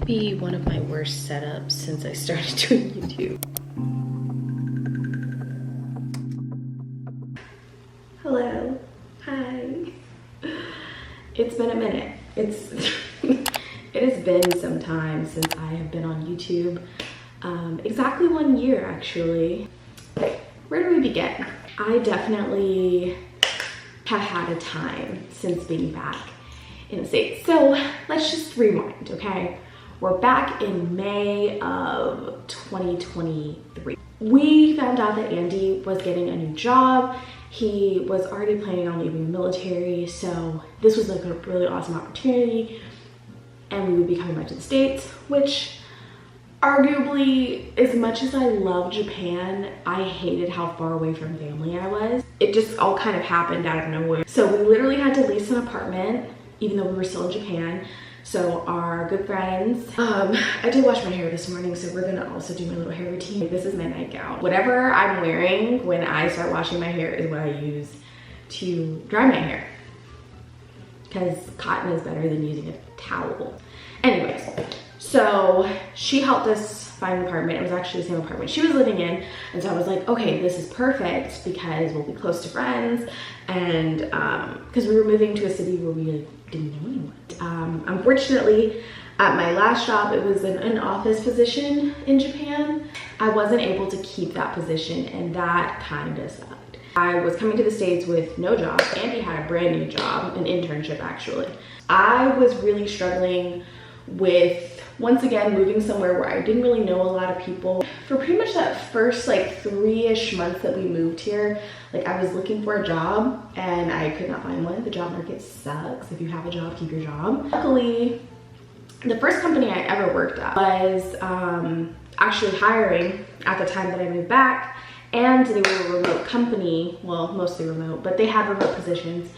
Be one of my worst setups since I started doing YouTube. Hello, hi. It's been a minute. It has been some time since I have been on YouTube. Exactly 1 year actually. Where do we begin? I definitely have had a time since being back in the States. So let's just rewind, okay? We're back in May of 2023. We found out that Andy was getting a new job. He was already planning on leaving the military, so this was like a really awesome opportunity, and we would be coming back to the States, which arguably, as much as I love Japan, I hated how far away from family I was. It just all kind of happened out of nowhere. So we literally had to lease an apartment, even though we were still in Japan. So our good friends, I did wash my hair this morning, so we're gonna also do my little hair routine. This is my nightgown. Whatever I'm wearing when I start washing my hair is what I use to dry my hair, because cotton is better than using a towel. Anyways, so she helped us find an apartment. It was actually the same apartment she was living in. And so I was like, okay, this is perfect because we'll be close to friends. And because we were moving to a city where we didn't know anyone. Unfortunately, at my last job, it was an office position in Japan. I wasn't able to keep that position, and that kind of sucked. I was coming to the States with no job. Andy had a brand new job, an internship actually. I was really struggling with, once again, moving somewhere where I didn't really know a lot of people. For pretty much that first like 3-ish months that we moved here, like I was looking for a job and I could not find one. The job market sucks. If you have a job, keep your job. Luckily, the first company I ever worked at was actually hiring at the time that I moved back, and they were a remote company, well, mostly remote, but they had remote positions.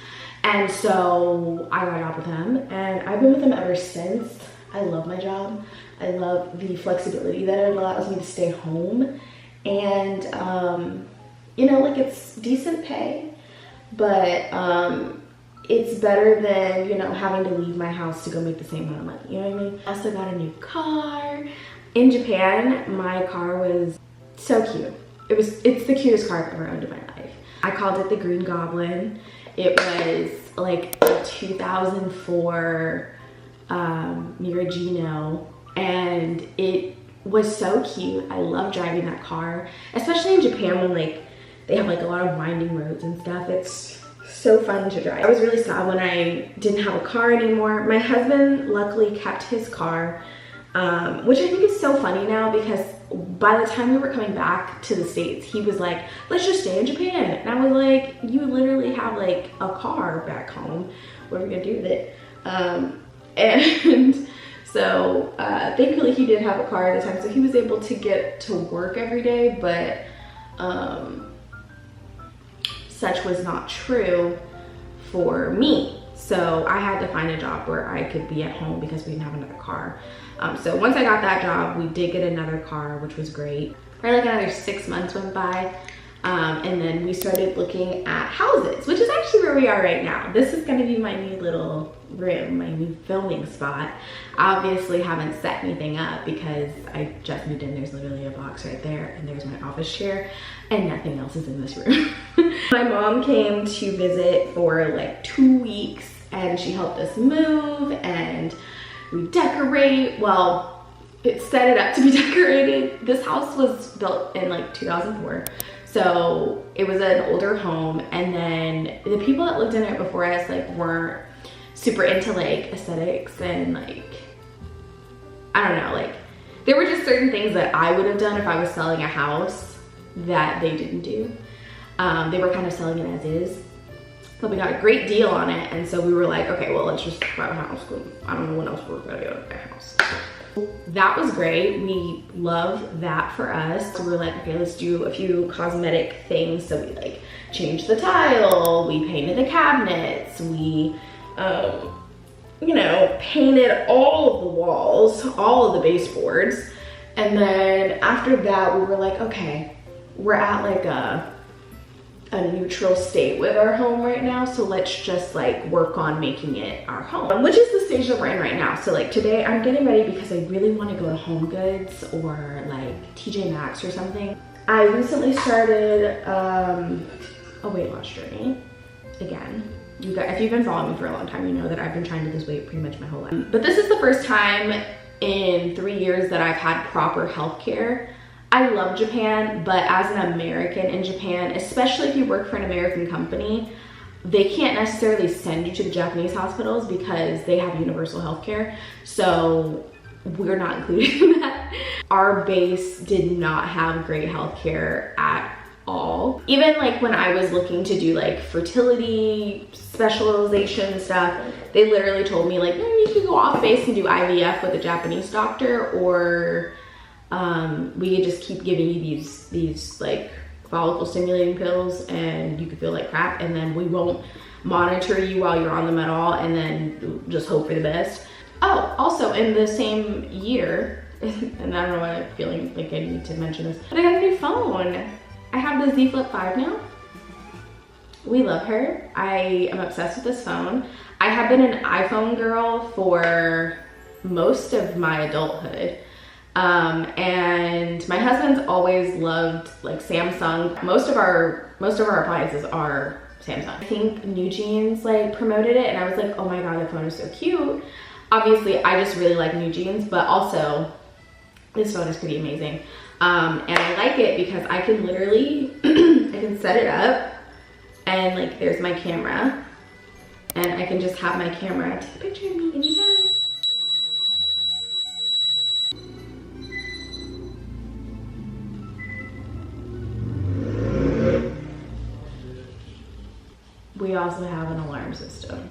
And so I got a job with them, and I've been with them ever since. I love my job. I love the flexibility that it allows me to stay home. And, you know, like it's decent pay, but it's better than, you know, having to leave my house to go make the same amount of money. You know what I mean? I also got a new car. In Japan, my car was so cute. It's the cutest car I've ever owned in my life. I called it the Green Goblin. It was like a 2004 Miragino, and it was so cute. I love driving that car, especially in Japan when like they have like a lot of winding roads and stuff. It's so fun to drive. I was really sad when I didn't have a car anymore. My husband luckily kept his car, which I think is so funny now, because by the time we were coming back to the States, he was like, let's just stay in Japan. And I was like, you literally have like a car back home. What are we gonna do with it? And so thankfully he did have a car at the time, so he was able to get to work every day, but such was not true for me. So I had to find a job where I could be at home because we didn't have another car. So once I got that job, we did get another car, which was great. Probably like another 6 months went by. And then we started looking at houses, which is actually where we are right now. This is gonna be my new little room, my new filming spot. I obviously haven't set anything up because I just moved in. There's literally a box right there, and there's my office chair, and nothing else is in this room. My mom came to visit for like 2 weeks, and she helped us move and redecorate. Well, it set it up to be decorated. This house was built in like 2004. So it was an older home, and then the people that lived in it before us like weren't super into like aesthetics, and like, I don't know, like there were just certain things that I would have done if I was selling a house that they didn't do. They were kind of selling it as is, but we got a great deal on it, and so we were like, okay, well, let's just buy a house. I don't know when else we're gonna be able to buy a house. That was great. We love that for us. So we were like, okay, let's do a few cosmetic things. So we like changed the tile, we painted the cabinets, we you know, painted all of the walls, all of the baseboards. And then after that, we were like, okay, we're at like a a neutral state with our home right now, so let's just like work on making it our home, which is the stage that we're in right now. So like today I'm getting ready because I really want to go to Home Goods or like TJ Maxx or something. I recently started a weight loss journey again. You guys, if you've been following me for a long time, you know that I've been trying to lose weight pretty much my whole life. But this is the first time in 3 years that I've had proper healthcare. I love Japan, but as an American in Japan, especially if you work for an American company, they can't necessarily send you to the Japanese hospitals because they have universal healthcare. So we're not included in that. Our base did not have great healthcare at all. Even like when I was looking to do like fertility specialization stuff, they literally told me like, you could go off base and do IVF with a Japanese doctor, or we could just keep giving you these like follicle stimulating pills and you could feel like crap, and then we won't monitor you while you're on them at all, and then just hope for the best. Oh, also in the same year, and I don't know why I'm feeling like I need to mention this, but I got a new phone. I have the Z Flip 5 now. We love her. I am obsessed with this phone. I have been an iPhone girl for most of my adulthood. And my husband's always loved like Samsung. Most of our appliances are Samsung. I think New Jeans like promoted it and I was like, oh my god, the phone is so cute. Obviously I just really like New Jeans, but also this phone is pretty amazing. And I like it because I can literally, I can set it up and like there's my camera and I can just have my camera take a picture of me anytime. We also have an alarm system.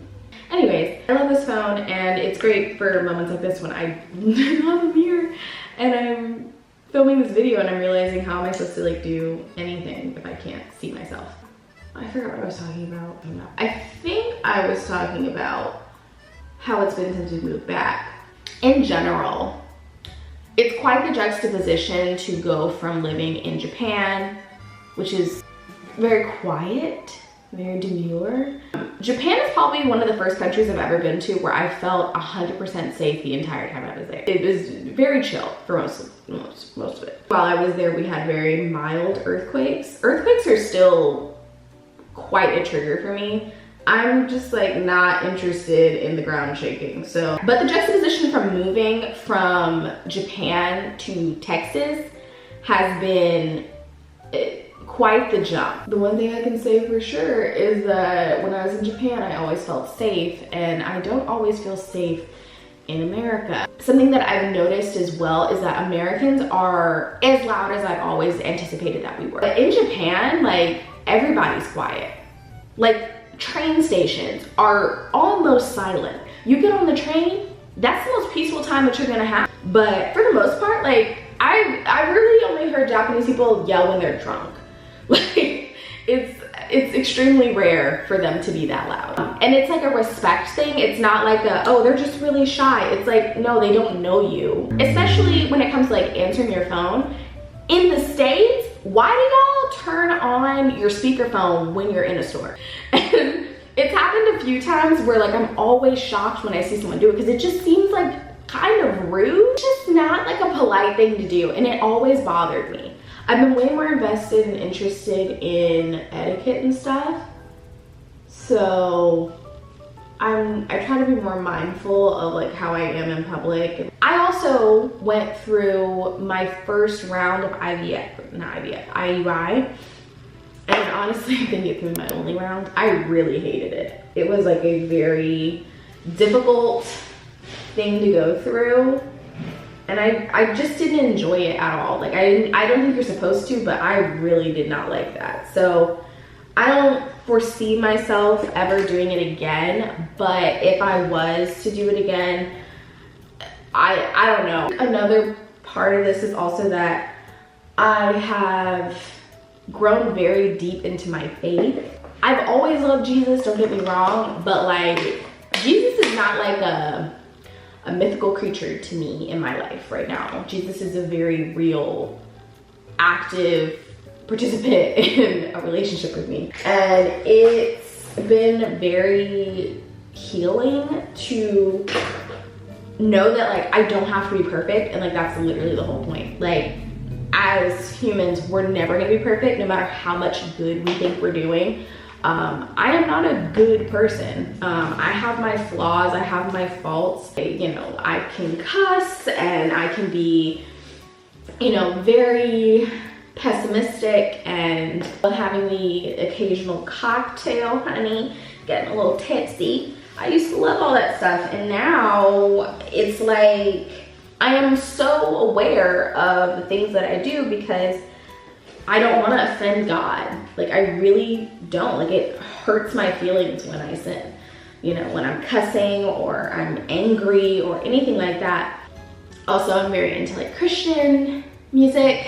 Anyways, I love this phone and it's great for moments like this when I don't have a mirror and I'm filming this video and I'm realizing how am I supposed to like do anything if I can't see myself. I forgot what I was talking about. I think I was talking about how it's been since we moved back. In general, it's quite the juxtaposition to go from living in Japan, which is very quiet, very demure. Japan is probably one of the first countries I've ever been to where I felt 100% safe the entire time I was there. It was very chill for most of it. While I was there, we had very mild earthquakes. Earthquakes are still quite a trigger for me. I'm just like not interested in the ground shaking. So, but the juxtaposition from moving from Japan to Texas has been quite the jump. The one thing I can say for sure is that when I was in Japan, I always felt safe, and I don't always feel safe in America. Something that I've noticed as well is that Americans are as loud as I've always anticipated that we were. But in Japan, like everybody's quiet. Like train stations are almost silent. You get on the train, that's the most peaceful time that you're gonna have. But for the most part, like I really only heard Japanese people yell when they're drunk. Like it's extremely rare for them to be that loud. And it's like a respect thing. It's not like a, oh, they're just really shy. It's like, no, they don't know you. Especially when it comes to like answering your phone. In the States, why do y'all turn on your speakerphone when you're in a store? And it's happened a few times where like I'm always shocked when I see someone do it because it just seems like kind of rude. It's just not like a polite thing to do, and it always bothered me. I've been way more invested and interested in etiquette and stuff. So I try to be more mindful of like how I am in public. I also went through my first round of IUI. And honestly, I think it's been my only round. I really hated it. It was like a very difficult thing to go through. And I just didn't enjoy it at all. Like I don't think you're supposed to, but I really did not like that. So I don't foresee myself ever doing it again, but if I was to do it again, I don't know. Another part of this is also that I have grown very deep into my faith. I've always loved Jesus, don't get me wrong, but like Jesus is not like a mythical creature to me in my life right now. Jesus is a very real, active participant in a relationship with me. And it's been very healing to know that like I don't have to be perfect, and like that's literally the whole point. Like as humans, we're never gonna be perfect no matter how much good we think we're doing. I am not a good person. I have my flaws, I have my faults. You know, I can cuss and I can be, you know, very pessimistic and having the occasional cocktail, honey, getting a little tipsy. I used to love all that stuff, and now it's like I am so aware of the things that I do because I don't want to offend God. Like I really don't. Like it hurts my feelings when I sin. You know, when I'm cussing or I'm angry or anything like that. Also, I'm very into like Christian music,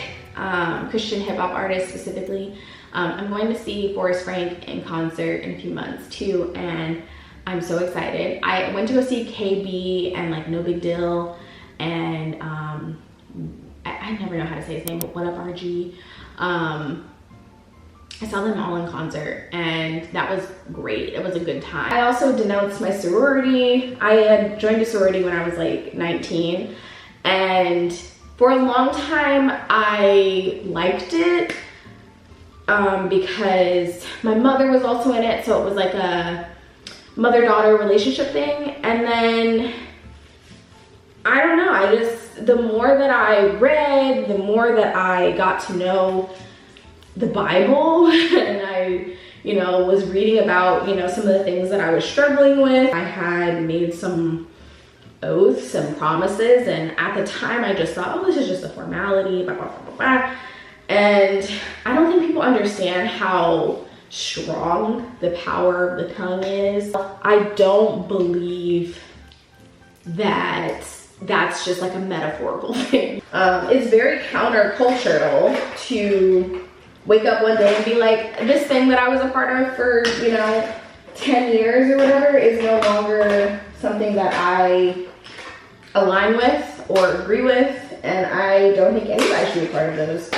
Christian hip hop artists specifically. I'm going to see Forrest Frank in concert in a few months too, and I'm so excited. I went to go see KB and like No Big Deal, and I never know how to say his name, but What Up RG. I saw them all in concert, and that was great. It was a good time. I also denounced my sorority. I had joined a sorority when I was like 19, and for a long time I liked it because my mother was also in it, so it was like a mother-daughter relationship thing. And then I don't know, the more that I read, the more that I got to know the Bible and I, you know, was reading about, you know, some of the things that I was struggling with. I had made some oaths and promises, and at the time I just thought, oh, this is just a formality, blah, blah, blah, blah, blah. And I don't think people understand how strong the power of the tongue is. I don't believe that that's just like a metaphorical thing. It's very countercultural to wake up one day and be like, this thing that I was a part of for, you know, 10 years or whatever is no longer something that I align with or agree with, and I don't think anybody should be a part of those.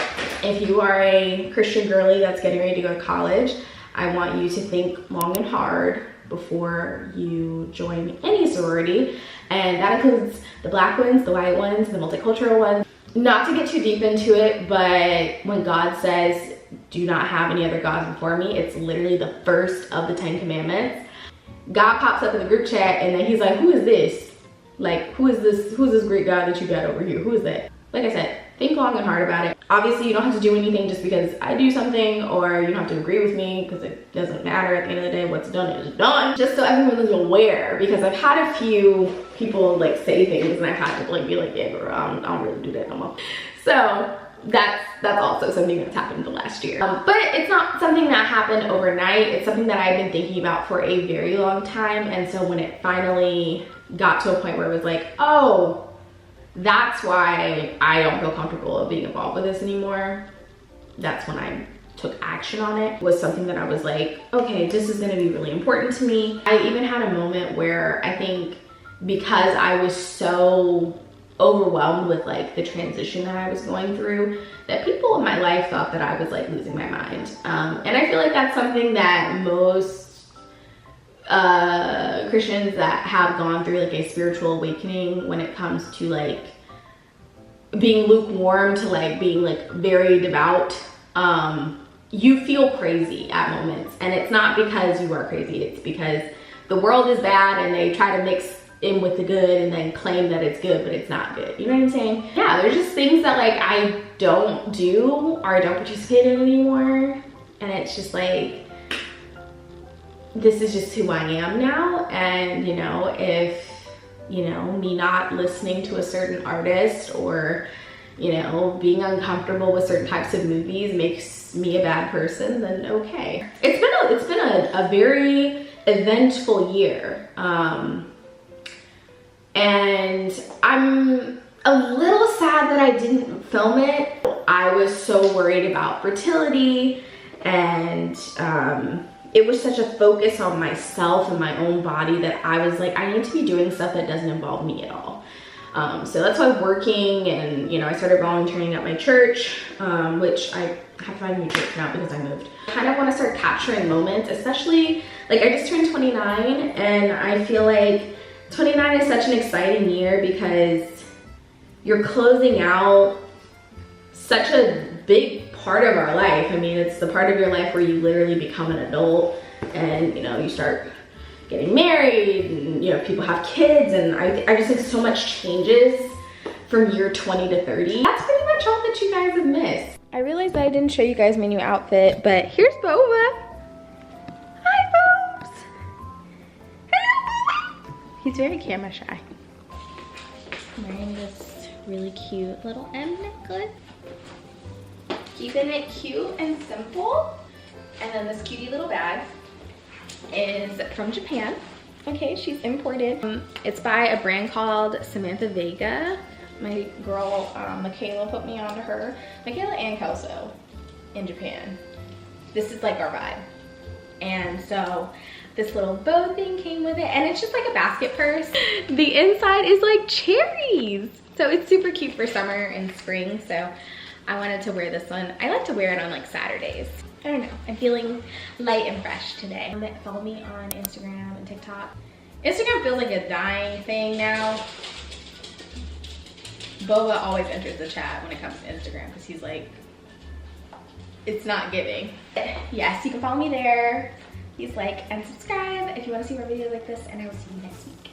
If you are a Christian girly that's getting ready to go to college, I want you to think long and hard before you join any sorority, and that includes the black ones, the white ones, the multicultural ones. Not to get too deep into it, but when God says, do not have any other gods before me, it's literally the first of the 10 commandments. God pops up in the group chat and then he's like, who is this? Like, who's this Greek god that you got over here? Who is that? Like I said, think long and hard about it. Obviously, you don't have to do anything just because I do something, or you don't have to agree with me, because it doesn't matter. At the end of the day, what's done is done. Just so everyone is aware, because I've had a few people like say things and I've had to like be like, yeah, girl, I don't really do that no more. So that's also something that's happened in the last year. But it's not something that happened overnight. It's something that I've been thinking about for a very long time. And so when it finally got to a point where it was like, oh, that's why I don't feel comfortable being involved with this anymore, that's when I took action on it. It was something that I was like, okay, this is gonna be really important to me. I even had a moment where I think because I was so overwhelmed with like the transition that I was going through, that people in my life thought that I was like losing my mind. And I feel like that's something that most Christians that have gone through like a spiritual awakening, when it comes to like being lukewarm to like being like very devout, you feel crazy at moments. And it's not because you are crazy, it's because the world is bad and they try to mix in with the good and then claim that it's good, but it's not good. You know what I'm saying? Yeah, there's just things that like I don't do or I don't participate in anymore. And it's just like, this is just who I am now. And you know, if, you know, me not listening to a certain artist or, you know, being uncomfortable with certain types of movies makes me a bad person, then okay. It's been a very eventful year. And I'm a little sad that I didn't film it. I was so worried about fertility, and it was such a focus on myself and my own body that I was like, I need to be doing stuff that doesn't involve me at all. So that's why I'm working, and you know, I started volunteering at my church, which I have to find a new church now because I moved. I kind of want to start capturing moments, especially like I just turned 29, and I feel like 29 is such an exciting year because you're closing out such a big part of our life. I mean, it's the part of your life where you literally become an adult, and you know, you start getting married, and you know, people have kids, and I just think so much changes from year 20 to 30. That's pretty much all that you guys have missed. I realized that I didn't show you guys my new outfit, but here's Bova. Hi, Bobs. Hello, Bova. He's very camera shy. I'm wearing this really cute little M necklace. Keeping it cute and simple. And then this cutie little bag is from Japan. Okay, she's imported. It's by a brand called Samantha Vega. My girl Michaela put me onto her. Michaela and Kelso in Japan. This is like our vibe. And so this little bow thing came with it, and it's just like a basket purse. The inside is like cherries. So it's super cute for summer and spring. So I wanted to wear this one. I like to wear it on like Saturdays. I don't know, I'm feeling light and fresh today. Follow me on Instagram and TikTok. Instagram feels like a dying thing now. Boba always enters the chat when it comes to Instagram because he's like, it's not giving. Yes, you can follow me there. Please like and subscribe if you want to see more videos like this, and I will see you next week.